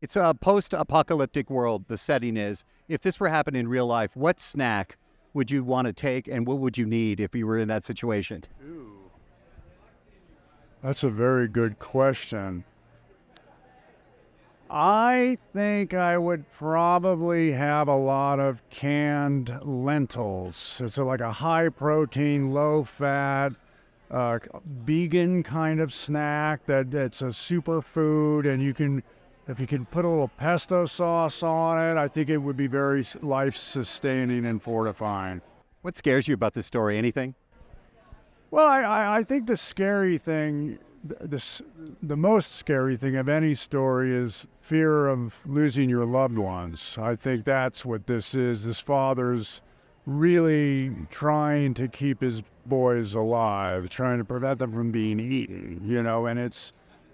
It's a post-apocalyptic world, the setting is. If this were happening in real life, what snack would you want to take and what would you need if you were in that situation? Ooh. That's a very good question. I think I would probably have a lot of canned lentils. It's like a high protein, low fat, vegan kind of snack that's a superfood, and if you can put a little pesto sauce on it, I think it would be very life sustaining and fortifying. What scares you about this story? Anything? Well, I think the scary thing, the most scary thing of any story is fear of losing your loved ones. I think that's what this is. This father's really trying to keep his boys alive, trying to prevent them from being eaten, and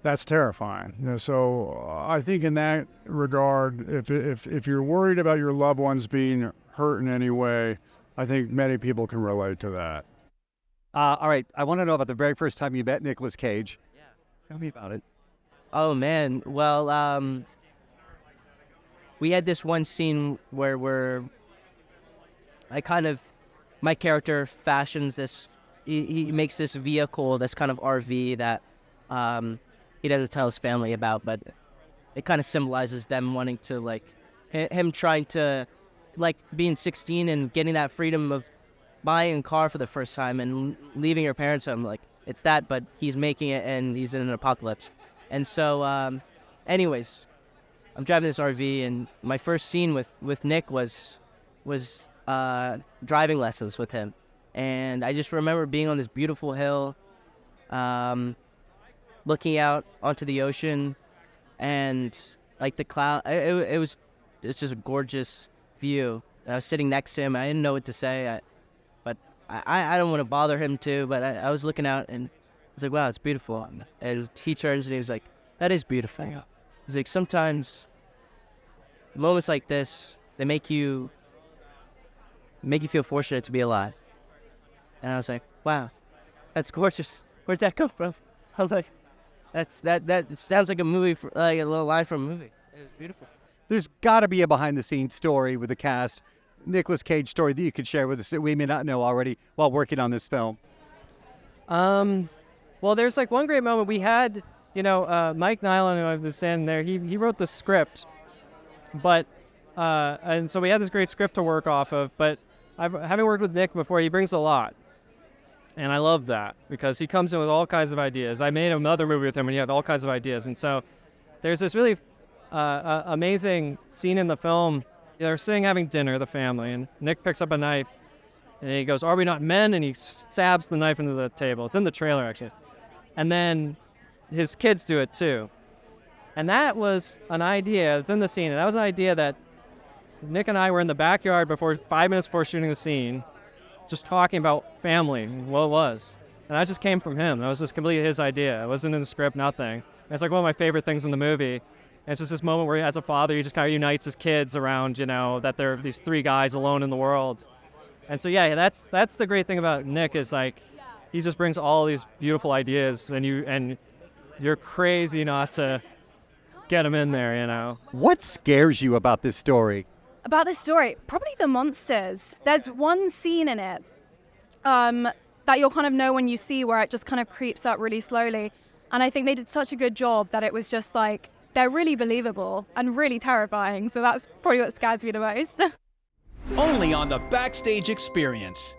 that's terrifying. So I think in that regard, if you're worried about your loved ones being hurt in any way, I think many people can relate to that. All right, I want to know about the very first time you met Nicolas Cage. Yeah. Tell me about it. Oh, man. Well, we had this one scene where my character fashions this, he makes this vehicle, this kind of RV that he doesn't tell his family about, but it kind of symbolizes them wanting to, him trying to, being 16 and getting that freedom of buying a car for the first time and leaving your parents home. It's that, but he's making it and he's in an apocalypse. And so, anyways, I'm driving this RV, and my first scene with Nick was driving lessons with him. And I just remember being on this beautiful hill, looking out onto the ocean, and the cloud. It's just a gorgeous view. And I was sitting next to him. I didn't know what to say, but I don't want to bother him too. But I was looking out, and I was like, "Wow, it's beautiful." And he turns and he was like, "That is beautiful." He's like, "Sometimes moments like this, they make you feel fortunate to be alive." And I was like, "Wow, that's gorgeous. Where'd that come from?" I'm like, that sounds like a movie, like a little line from a movie. It was beautiful. There's got to be a behind-the-scenes story with the cast, Nicolas Cage story that you could share with us that we may not know already while working on this film. Well, there's one great moment we had. Mike Nylon, who I was standing there, he wrote the script, but and so we had this great script to work off of. But having worked with Nick before, he brings a lot, and I love that because he comes in with all kinds of ideas. I made another movie with him, and he had all kinds of ideas, and so there's this really amazing scene in the film. They're sitting having dinner, the family, and Nick picks up a knife, and he goes, "Are we not men?" And he stabs the knife into the table. It's in the trailer, actually. And then his kids do it, too. And that was an idea. It's in the scene. And that was an idea that Nick and I were in the backyard 5 minutes before shooting the scene, just talking about family and what it was. And that just came from him. That was just completely his idea. It wasn't in the script, nothing. And it's one of my favorite things in the movie. And it's just this moment where, as a father, he just kind of unites his kids around, that there are these three guys alone in the world. And so, yeah, that's the great thing about Nick is, he just brings all these beautiful ideas, and you're crazy not to get them in there, What scares you about this story? About this story, probably the monsters. There's one scene in it that you'll kind of know when you see, where it just kind of creeps up really slowly. And I think they did such a good job that it was just they're really believable and really terrifying. So that's probably what scares me the most. Only on the Backstage Experience.